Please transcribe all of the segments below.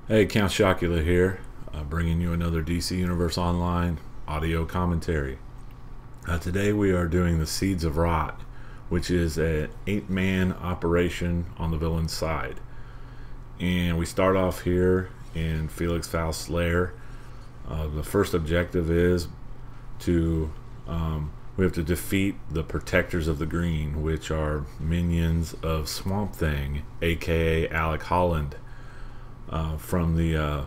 Hey, Count Chocula here, bringing you another DC Universe Online audio commentary. Today we are doing the Seeds of Rot, which is an 8-man operation on the villain's side. And we start off here in Felix Faust's lair. The first objective is to we have to defeat the Protectors of the Green, which are minions of Swamp Thing, aka Alec Holland. From the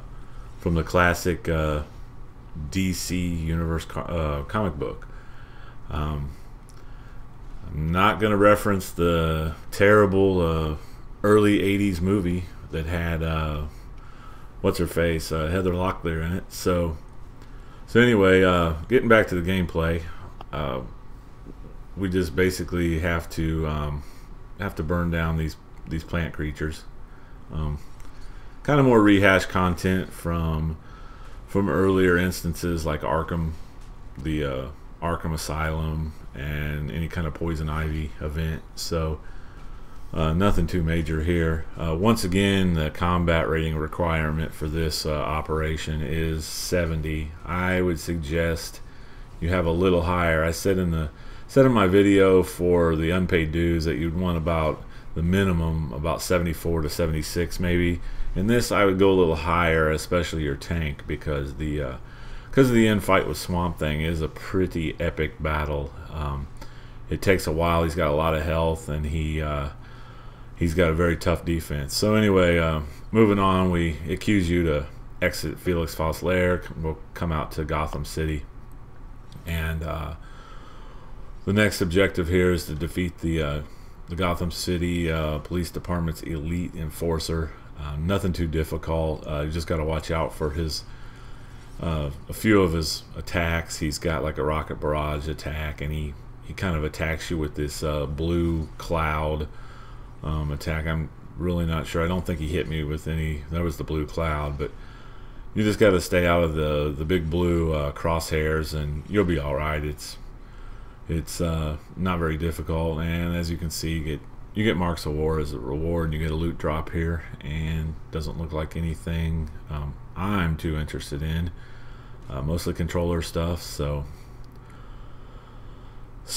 classic DC Universe comic book. I'm not going to reference the terrible early '80s movie that had what's her face, Heather Locklear in it. So anyway, getting back to the gameplay, we just basically have to burn down these plant creatures. Kind of more rehash content from earlier instances like Arkham, the Arkham Asylum, and any kind of Poison Ivy event. So nothing too major here. Once again, the combat rating requirement for this operation is 70. I would suggest you have a little higher. I said in my video for the unpaid dues that you'd want about the minimum about 74 to 76 maybe. In this, I would go a little higher, especially your tank, because the end fight with Swamp Thing is a pretty epic battle. It takes a while. He's got a lot of health, and he's got a very tough defense. So anyway, moving on, we accuse you to exit Felix Faust's lair. We'll come out to Gotham City, and the next objective here is to defeat the Gotham City Police Department's elite enforcer. Nothing too difficult. You just got to watch out for his a few of his attacks. He's got like a rocket barrage attack, and he kind of attacks you with this blue cloud attack. I'm really not sure. I don't think he hit me with any. That was the blue cloud, but you just got to stay out of the big blue crosshairs, and you'll be all right. It's not very difficult, and as you can see, you get marks of war as a reward, and you get a loot drop here, and doesn't look like anything I'm too interested in. Mostly controller stuff. So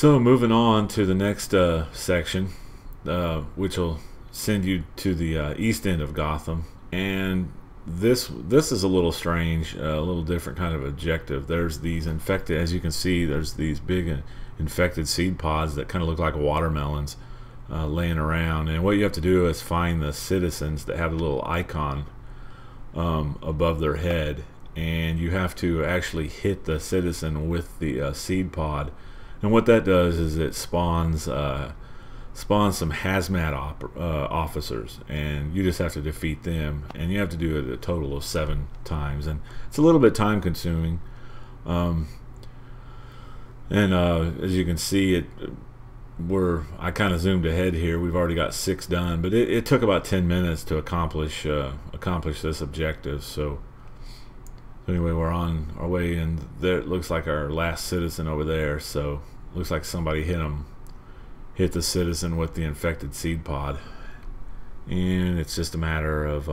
moving on to the next section, which will send you to the east end of Gotham, and this is a little strange, a little different kind of objective. There's these infected, as you can see, there's these big infected seed pods that kind of look like watermelons laying around, and what you have to do is find the citizens that have a little icon above their head, and you have to actually hit the citizen with the seed pod, and what that does is it spawns some hazmat officers, and you just have to defeat them, and you have to do it a total of 7 times, and it's a little bit time consuming. As you can see, I kind of zoomed ahead here. We've already got 6 done, but it took about 10 minutes to accomplish this objective. So anyway, we're on our way, and there it looks like our last citizen over there. So looks like somebody hit the citizen with the infected seed pod, and it's just a matter of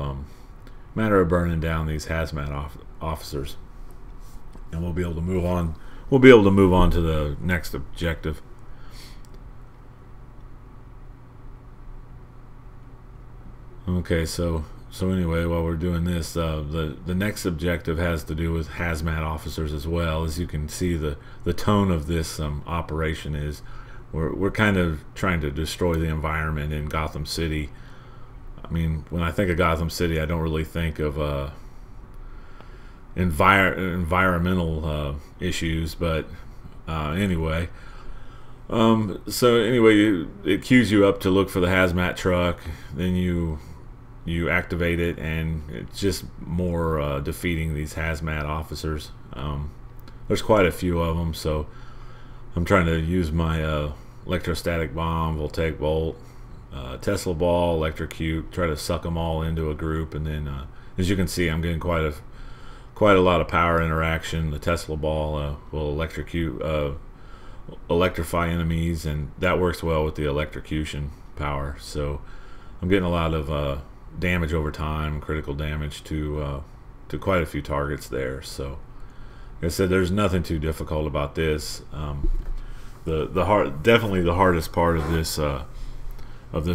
burning down these hazmat officers, and we'll be able to move on. We'll be able to move on to the next objective. Okay, so anyway, while we're doing this, the next objective has to do with hazmat officers as well. As you can see, the tone of this operation is we're kind of trying to destroy the environment in Gotham City. I mean, when I think of Gotham City, I don't really think of environmental issues, but anyway. So anyway, it cues you up to look for the hazmat truck. Then you activate it, and it's just more defeating these hazmat officers. There's quite a few of them, so I'm trying to use my electrostatic bomb, voltaic bolt, Tesla ball, electrocute, try to suck them all into a group, and then as you can see, I'm getting quite a lot of power interaction. The Tesla ball will electrify enemies, and that works well with the electrocution power. So I'm getting a lot of damage over time, critical damage to quite a few targets there. So like I said, there's nothing too difficult about this. Definitely the hardest part of this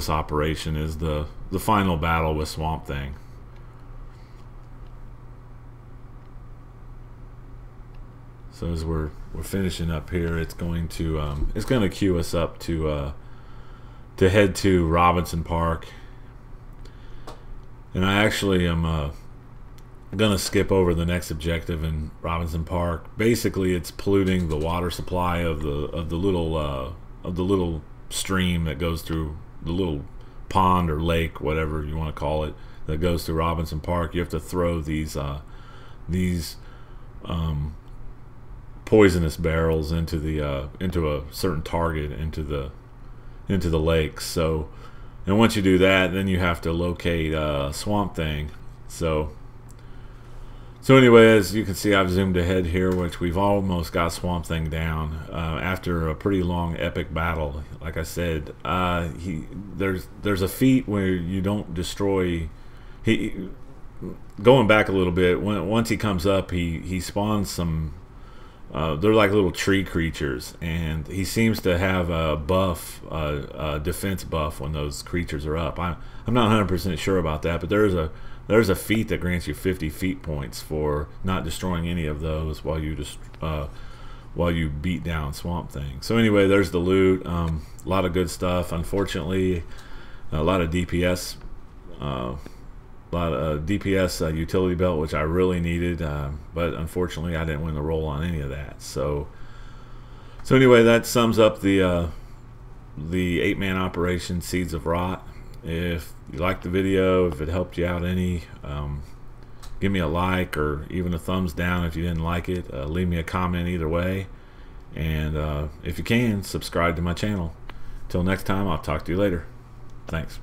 operation is the final battle with Swamp Thing. So as we're finishing up here, it's going to queue us up to head to Robinson Park, and I actually am gonna skip over the next objective in Robinson Park. Basically, it's polluting the water supply of the little stream that goes through the little pond or lake, whatever you want to call it, that goes through Robinson Park. You have to throw these poisonous barrels into a certain target into the lake. So, and once you do that, then you have to locate Swamp Thing. So anyway, as you can see, I've zoomed ahead here, which we've almost got Swamp Thing down after a pretty long epic battle. Like I said, there's a feat where you don't destroy. Going back a little bit, once he comes up, he spawns some. They're like little tree creatures, and he seems to have a buff, a defense buff when those creatures are up. I'm not 100% sure about that, but there's a feat that grants you 50 feat points for not destroying any of those while you beat down Swamp Thing. So anyway, there's the loot. A lot of good stuff. Unfortunately, a lot of DPS. Utility belt, which I really needed, but unfortunately I didn't win the roll on any of that. So anyway, that sums up the 8-man operation Seeds of Rot. If you liked the video, if it helped you out any, give me a like or even a thumbs down if you didn't like it. Leave me a comment either way, and if you can, subscribe to my channel. Till next time, I'll talk to you later. Thanks.